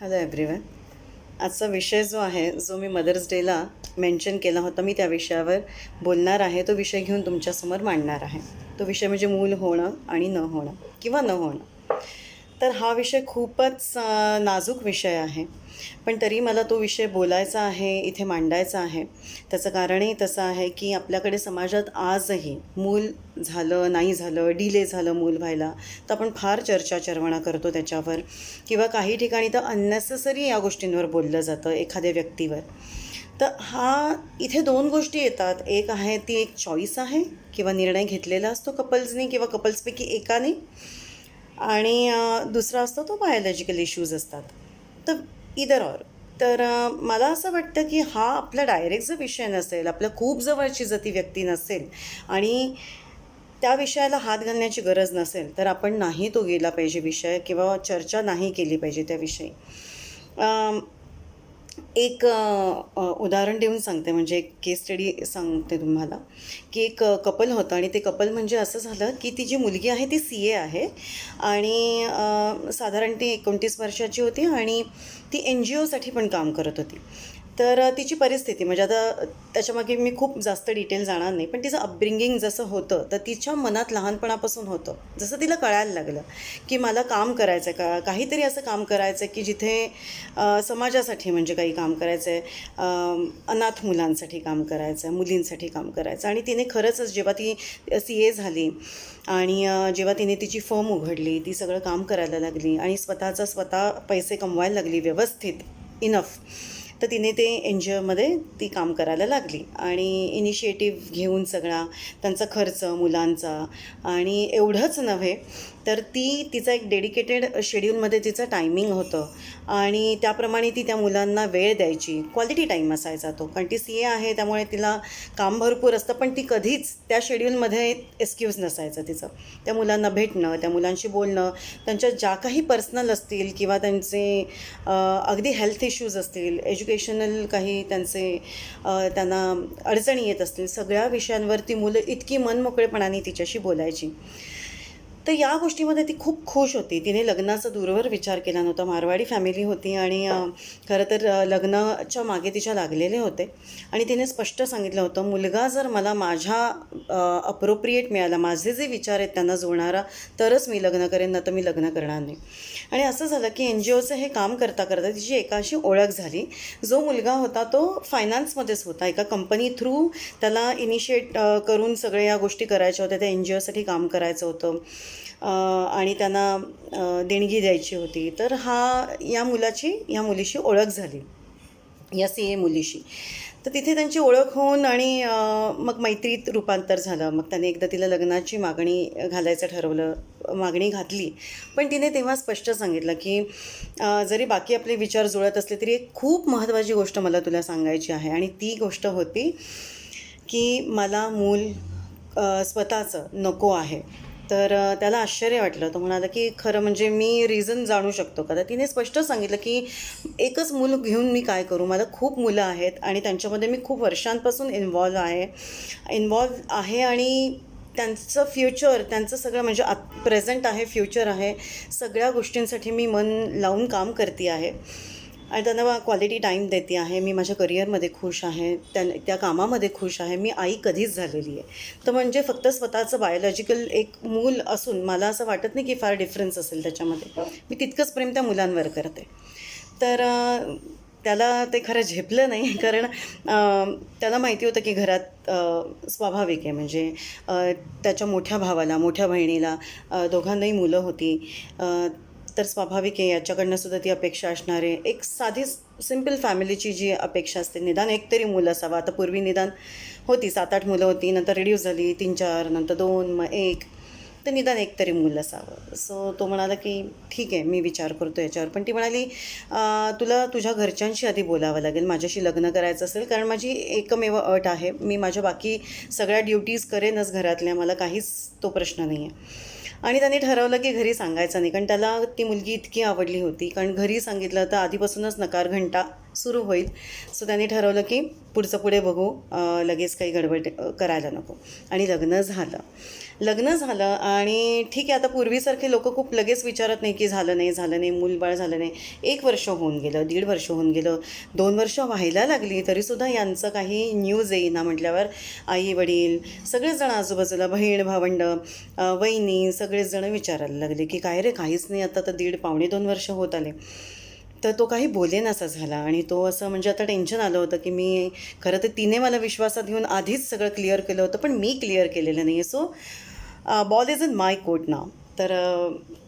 Hello everyone. आजचा विषय जो आहे, जो मी मदर्स डेला मेन्शन केला होता, मी त्या विषयावर बोलणार आहे. तो विषय घेऊन तुमच्यासमोर मांडणार आहे. तो विषय म्हणजे मूल होणं आणि न होणं किंवा न होणं. तर हा विषय खूपच नाजूक विषय आहे, पण तरी मला तो विषय बोलायचा आहे, इथे मांडायचा आहे. त्याचं कारणही तसं आहे की आपल्याकडे समाजात आजही मूल झालं नाही झालं, डिले झालं मूल व्हायला, तर आपण फार चर्चा करतो त्याच्यावर, किंवा काही ठिकाणी तर अननेसेसरी या गोष्टींवर बोललं जातं एखाद्या व्यक्तीवर. तर इथे दोन गोष्टी येतात. एक आहे ती एक चॉईस आहे किंवा निर्णय घेतलेला असतो कपल्सनी किंवा कपल्सपैकी एकाने, आणि दुसरा असतो तो बायोलॉजिकल इश्यूज असतात. तर इदर ऑर. तर मला असं वाटतं की हा आपला डायरेक्ट जर विषय नसेल, आपल्या खूप जवळची जर ती व्यक्ती नसेल आणि त्या विषयाला हात घालण्याची गरज नसेल, तर आपण नाही तो गेला पाहिजे विषय, किंवा चर्चा नाही केली पाहिजे त्याविषयी. एक उदाहरण देऊन सांगते, म्हणजे एक केस स्टडी सांगते तुम्हाला, की एक कपल होतं, आणि ते कपल म्हणजे असं झालं की ती जी मुलगी आहे ती CA आहे, आणि साधारण ती 29 वर्षाची होती, आणि ती NGOसाठी पण काम करत होती. तर तिची परिस्थिती म्हणजे आता त्याच्यामागे मी खूप जास्त डिटेल जाणार नाही, पण तिचं अपब्रिंगिंग जसं होतं, तर तिच्या मनात लहानपणापासून होतं, जसं तिला कळायला लागलं की मला काम करायचं आहे, काहीतरी असं काम करायचं आहे की जिथे समाजासाठी म्हणजे काही काम करायचं आहे, अनाथ मुलांसाठी काम करायचं आहे, मुलींसाठी काम करायचं. आणि तिने खरंच जेव्हा ती CA झाली आणि जेव्हा तिने तिची फर्म उघडली, ती सगळं काम करायला लागली आणि स्वतः पैसे कमवायला लागली व्यवस्थित इनफ, तर तिने ते NGOमध्ये ती काम करायला लागली, आणि इनिशिएटिव्ह घेऊन सगळा त्यांचा खर्च मुलांचा. आणि एवढंच नव्हे, तर तिचा एक डेडिकेटेड शेड्यूलमध्ये तिचं टायमिंग होतं, आणि त्याप्रमाणे ती त्या मुलांना वेळ द्यायची. क्वालिटी टाईम असायचा तो, कारण ती CA आहे त्यामुळे तिला काम भरपूर असतं, पण ती कधीच त्या शेड्यूलमध्ये एक्सक्यूज नसायचं तिचं. त्या मुलांना भेटणं, त्या मुलांशी बोलणं, त्यांच्या ज्या काही पर्सनल असतील किंवा त्यांचे अगदी हेल्थ इश्यूज असतील, एज्युकेशनल काही त्यांना अडचणी येत असतील, सगळ्या विषयांवरती मुलं इतकी मनमोकळेपणाने तिच्याशी बोलायची. तर या गोष्टीमध्ये ती खूप खुश होती. तिने लग्नाचा दूरवर विचार केला नव्हता. मारवाडी फॅमिली होती, आणि खरं तर लग्नाच्या मागे तिच्या लागलेले होते, आणि तिने स्पष्ट सांगितलं होतं, मुलगा जर मला माझ्या अप्रोप्रिएट मिळाला, माझे जे विचार आहेत त्यांना जुळणारा, तरच मी लग्न करेन, ना तर मी लग्न करणार नाही. आणि असं झालं की NGOचं हे काम करता करता तिची एकाशी ओळख झाली. जो मुलगा होता तो फायनान्समध्येच होता, एका कंपनी थ्रू त्याला इनिशिएट करून सगळ्या या गोष्टी करायच्या होत्या. त्या NGOसाठी काम करायचं होतं, आणि त्यांना देणगी द्यायची होती. तर या मुलीशी ओळख झाली, या CA मुलीशी. तर तिथे त्यांची ओळख होऊन, आणि मग मैत्रीत रूपांतर झालं. मग त्याने एकदा तिला लग्नाची मागणी घालायचं ठरवलं, मागणी घातली. पण तिने तेव्हा स्पष्ट सांगितलं की जरी बाकी आपले विचार जुळत असले तरी एक खूप महत्त्वाची गोष्ट मला तुला सांगायची आहे, आणि ती गोष्ट होती की मला मूल स्वतःचं नको आहे. तर त्याला आश्चर्य वाटलं. तो म्हणाला की खरं म्हणजे मी रिझन जाणू शकतो का? तर तिने स्पष्ट सांगितलं की एकच मूल घेऊन मी काय करू, मला खूप मुलं आहेत, आणि त्यांच्यामध्ये मी खूप वर्षांपासून इन्वॉल्व आहे, आणि त्यांचं फ्युचर, त्यांचं सगळं म्हणजे प्रेझेंट आहे, फ्युचर आहे, सगळ्या गोष्टींसाठी मी मन लावून काम करते आहे, आणि त्यांना क्वालिटी टाईम देते आहे. मी माझ्या करिअरमध्ये खुश आहे, त्या कामामध्ये खुश आहे, मी आई कधीच झालेली आहे. तर म्हणजे फक्त स्वतःचं बायोलॉजिकल एक मूल असून मला असं वाटत नाही की फार डिफरन्स असेल त्याच्यामध्ये. मी तितकंच प्रेम त्या मुलांवर करते. तर त्याला ते खरं झेपलं नाही, कारण त्याला माहिती होतं की घरात स्वाभाविक आहे, म्हणजे त्याच्या मोठ्या भावाला, मोठ्या बहिणीला दोघांनाही मुलं होती. तर स्वाभाविक आहे याच्याकडनं सुद्धा ती अपेक्षा असणार आहे. एक साधी सिम्पल फॅमिलीची जी अपेक्षा असते, निदान एक तरी मुलं असावं. आता पूर्वी निदान होती 7-8 मुलं होती, नंतर रिड्यूस झाली 3-4, नंतर 2, मग 1, तर निदान एक तरी मुलं असावं. सो तो म्हणाला की ठीक आहे, मी विचार करतो याच्यावर. पण ती म्हणाली तुला तुझ्या घरच्यांशी आधी बोलावं लागेल माझ्याशी लग्न करायचं असेल, कारण माझी एकमेव अट आहे, मी माझ्या बाकी सगळ्या ड्युटीज करेनच घरातल्या, मला काहीच तो प्रश्न नाही आहे. आणि त्याने ठरवलं की घरी सांगायचं नाही, कारण त्याला ती मुलगी इतकी आवडली होती, कारण घरी सांगितलं तर आधीपासूनच नकार घंटा सुरू होईल. सो त्याने ठरवलं की पुढचं पुढे बघू, लगेच काही गडबड करायला नको, आणि लग्न झालं. लग्न झालं आणि ठीक आहे, आता पूर्वीसारखे लोक खूप लगेच विचारत नाही की झालं नाही झालं नाही, मूलबाळ झालं नाही. 1 वर्ष होऊन गेलं, 1.5 वर्ष होऊन गेलं, 2 वर्ष व्हायला लागली, तरीसुद्धा यांचं काही न्यूज येईना म्हटल्यावर आई वडील सगळेच जण आजूबाजूला, बहीण भावंड, वहिनी, सगळेच जण विचारायला लागले की काय रे, काहीच नाही, आता तर 1.5-2 वर्ष होत आले. तर तो काही बोलेनासा झाला आणि तो असं म्हणजे आता टेन्शन आलं होतं की मी खरं तर तिने मला विश्वासात घेऊन आधीच सगळं क्लिअर केलं होतं, पण मी क्लिअर केलेलं नाही आहे. So ball is in my court now. तर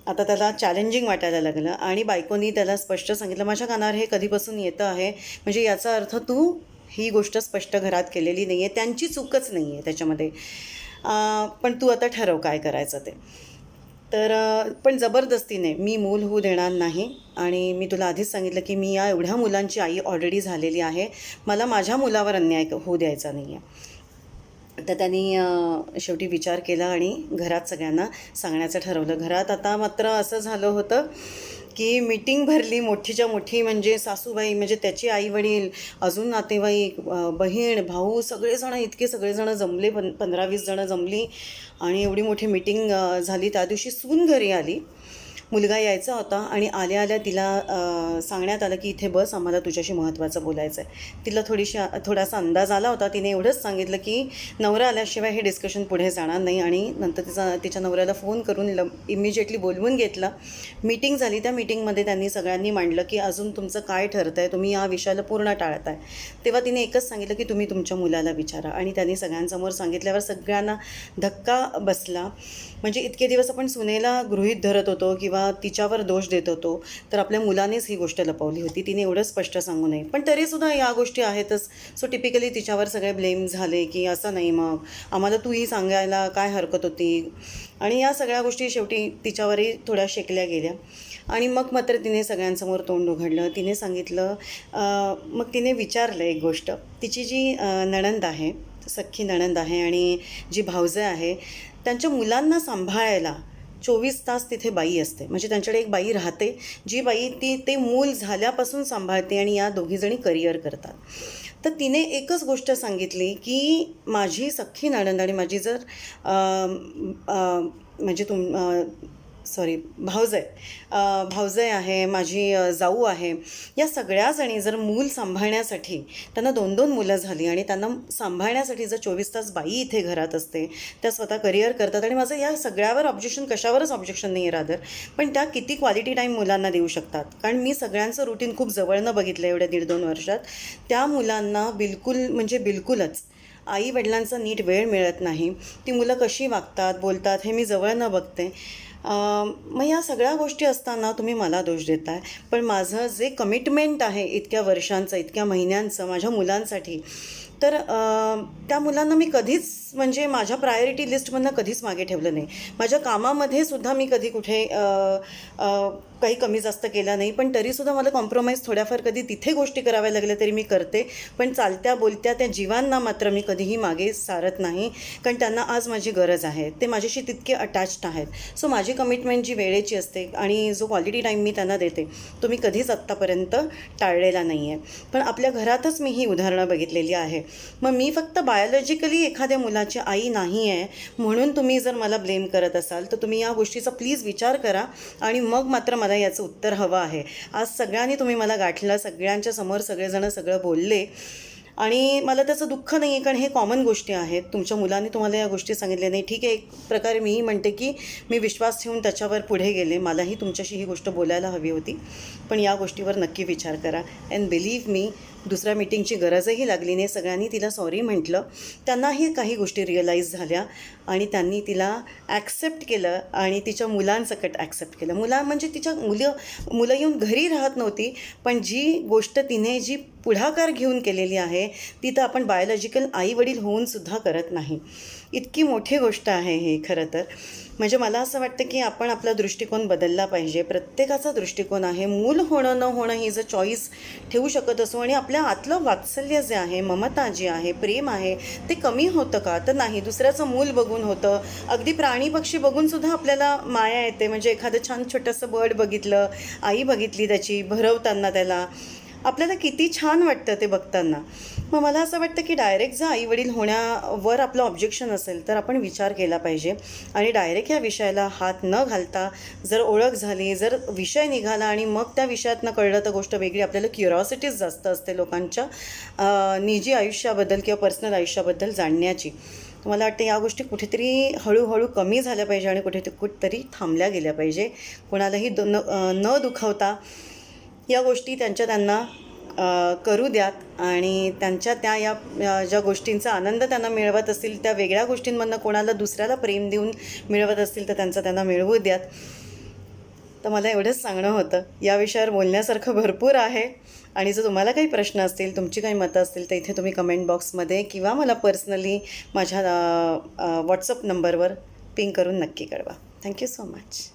आता त्याला चॅलेंजिंग वाटायला लागलं आणि बायकोनी त्याला स्पष्ट सांगितलं, माझ्या कानावर हे कधीपासून येतं आहे, म्हणजे याचा अर्थ तू ही गोष्ट स्पष्ट घरात केलेली नाही आहे, त्यांची चूकच नाही आहे त्याच्यामध्ये, पण तू आता ठरव काय करायचं ते. तर पण जबरदस्तीने मी मूल होऊ देणार नाही आणि मी तुला आधीच सांगितलं की मी या एवढ्या मुलांची आई ऑलरेडी झालेली आहे, मला माझ्या मुलावर अन्याय होऊ द्यायचा नाही आहे. तर त्यांनी शेवटी विचार केला आणि घरात सगळ्यांना सांगण्याचं ठरवलं. घरात आता मात्र असं झालं होतं की मीटिंग भरली मोठीच्या मोठी, म्हणजे सासूबाई, म्हणजे त्याची आईवडील, अजून नातेवाईक, बहीण भाऊ, सगळेजण, इतके सगळेजण जमले, 15-20 जणं जमली आणि एवढी मोठी मीटिंग झाली. त्या दिवशी सून घरी आली, मुलगा यायचा होता आणि आल्या आल्या तिला सांगण्यात आलं की इथे बस, आम्हाला तुझ्याशी महत्त्वाचं बोलायचं आहे. तिला थोडासा अंदाज आला होता. तिने एवढंच सांगितलं की नवरा आल्याशिवाय हे डिस्कशन पुढे जाणार नाही आणि नंतर तिच्या नवऱ्याला फोन करून इमिजिएटली बोलवून घेतलं. मीटिंग झाली. त्या मीटिंगमध्ये त्यांनी सगळ्यांनी मांडलं की अजून तुमचं काय ठरतं आहे, तुम्ही या विषयाला पूर्ण टाळताय. तेव्हा तिने एकच सांगितलं की तुम्ही तुमच्या मुलाला विचारा, आणि त्यांनी सगळ्यांसमोर सांगितल्यावर सगळ्यांना धक्का बसला. म्हणजे इतके दिवस आपण सुनेला गृहीत धरत होतो किंवा तिच्यावर दोष देत होतो, तर आपल्या मुलानेच ही गोष्ट लपवली होती. तिने एवढं स्पष्ट सांगू नये, पण तरीसुद्धा या गोष्टी आहेतच. सो टिपिकली तिच्यावर सगळे ब्लेम झाले की असं नाही, मग आम्हाला तूही सांगायला काय हरकत होती, आणि या सगळ्या गोष्टी शेवटी तिच्यावरही थोड्या शेकल्या गेल्या. आणि मग मात्र तिने सगळ्यांसमोर तोंड उघडलं. तिने सांगितलं, मग तिने विचारलं एक गोष्ट. तिची जी नणंद आहे, सख्खी नणंद आहे, आणि जी भावजं आहे, त्यांच्या मुलांना सांभाळायला 24 तास तिथे बाई असते. म्हणजे त्यांच्याकडे एक बाई राहते, जी बाई ते मूल झाल्यापासून सांभाळते आणि या दोघीजणी करिअर करतात. तर तिने एकच गोष्ट सांगितली की माझी सख्खी नणंद आणि माझी जर म्हणजे भावजय आहे, माझी जाऊ आहे, या सगळ्याजणी जर मूल सांभाळण्यासाठी, त्यांना 2-2 मुलं झाली आणि त्यांना सांभाळण्यासाठी जर 24 तास बाई इथे घरात असते, त्या स्वतः करिअर करतात, आणि माझं या सगळ्यावर कशावरच ऑब्जेक्शन नाही आहे रादर, पण त्या किती क्वालिटी टाईम मुलांना देऊ शकतात. कारण मी सगळ्यांचं रुटीन खूप जवळनं बघितलं एवढ्या 1.5-2 वर्षात. त्या मुलांना बिलकुलच आई वडिलांचा नीट वेळ मिळत नाही. ती मुलं कशी वागतात, बोलतात, हे मी जवळनं बघते. मग या सगळ्या गोष्टी असताना तुम्ही मला दोष देताय, पण माझं जे कमिटमेंट आहे इतक्या वर्षांचं, इतक्या महिन्यांचं माझ्या मुलांसाठी, तर त्या मुलांना मी कधीच, म्हणजे माझ्या प्रायोरिटी लिस्टमधनं कधीच मागे ठेवलं नाही. माझ्या कामामध्ये सुद्धा मी कधी कुठे काही कमी जास्त केला नाही, पण तरीसुद्धा मला कॉम्प्रोमाइज थोड्याफार कधी तिथे गोष्टी कराव्या लागल्या तरी मी करते, पण चालत्या बोलत्या त्या जीवांना मात्र मी कधीही मागे सारत नाही, कारण त्यांना आज माझी गरज आहे. ते माझ्याशी तितके अटॅच्ड आहेत. सो माझी कमिटमेंट जी वेळेची असते आणि जो क्वालिटी टाईम मी त्यांना देते, तो मी कधीच आत्तापर्यंत टाळलेला नाही आहे. पण आपल्या घरातच मी ही उदाहरणं बघितलेली आहे. मग मी फक्त बायोलॉजिकली एखाद्या मुलाची आई नाही आहे म्हणून तुम्ही जर मला ब्लेम करत असाल, तर तुम्ही या गोष्टीचा प्लीज विचार करा, आणि मग मात्र मला याचं उत्तर हवं आहे. आज सगळ्यांनी तुम्ही मला गाठलं, सगळ्यांच्या समोर सगळेजण सगळं बोलले, आणि मला त्याचं दुःख नाही आहे, कारण हे कॉमन गोष्टी आहेत. तुमच्या मुलांनी तुम्हाला या गोष्टी सांगितल्या नाही, ठीक आहे, एक प्रकारे मीही म्हणते की मी विश्वास ठेवून त्याच्यावर पुढे गेले, मलाही तुमच्याशी ही गोष्ट बोलायला हवी होती, पण या गोष्टीवर नक्की विचार करा. अँड बिलीव्ह मी, दुसऱ्या मीटिंगची गरजही लागली नाही. सगळ्यांनी तिला सॉरी म्हटलं, त्यांनाही काही गोष्टी रिअलाईज झाल्या आणि त्यांनी तिला ॲक्सेप्ट केलं आणि तिच्या मुलांसकट ॲक्सेप्ट केलं. म्हणजे तिच्या मुलं येऊन घरी राहत नव्हती, पण जी गोष्ट तिने जी पुढाकार घेऊन केलेली आहे ती तर आपण बायोलॉजिकल आई वडील होऊनसुद्धा करत नाही. इतकी मोठी गोष्ट आहे ही खरं तर. म्हणजे मला असं वाटतं की आपण आपला दृष्टिकोन बदलला पाहिजे. प्रत्येकाचा दृष्टिकोन आहे. मूल होणं न होणं ही जर चॉईस ठेवू शकत असो, आणि आपल्या आतलं वात्सल्य जे आहे, ममता जी आहे, प्रेम आहे, ते कमी होतं का? तर नाही. दुसऱ्याचं मूल बघून होतं. अगदी प्राणी पक्षी बघूनसुद्धा आपल्याला माया येते. म्हणजे एखादं छान छोटंसं बर्ड बघितलं, आई बघितली त्याची भरवताना, त्याला आपल्याला किती छान वाटतं ते बघताना. मग मला असं वाटतं की डायरेक्ट जर आईवडील होण्यावर आपलं ऑब्जेक्शन असेल तर आपण विचार केला पाहिजे आणि डायरेक्ट ह्या विषयाला हात न घालता जर ओळख झाली, जर विषय निघाला आणि मग त्या विषयातनं कळलं तर गोष्ट वेगळी. आपल्याला क्युरॉसिटीच जास्त असते लोकांच्या निजी आयुष्याबद्दल किंवा पर्सनल आयुष्याबद्दल जाणण्याची. मला वाटतं या गोष्टी कुठेतरी हळूहळू कमी झाल्या पाहिजे आणि कुठेतरी थांबल्या गेल्या पाहिजे. कोणालाही न दुखावता या गोष्टी त्यांना करू द्यात आणि त्यांच्या ज्या गोष्टींचा आनंद त्यांना मिळवत असतील त्या वेगळ्या गोष्टींमधनं कोणाला दुसऱ्याला प्रेम देऊन मिळवत असतील तर त्यांना मिळवू द्यात. तर मला एवढंच सांगणं होतं. या विषयावर बोलण्यासारखं भरपूर आहे आणि जर तुम्हाला काही प्रश्न असतील, तुमची काही मतं असतील तर इथे तुम्ही कमेंट बॉक्समध्ये किंवा मला पर्सनली माझ्या व्हॉट्सअप नंबरवर पिंग करून नक्की कळवा. Thank you so much.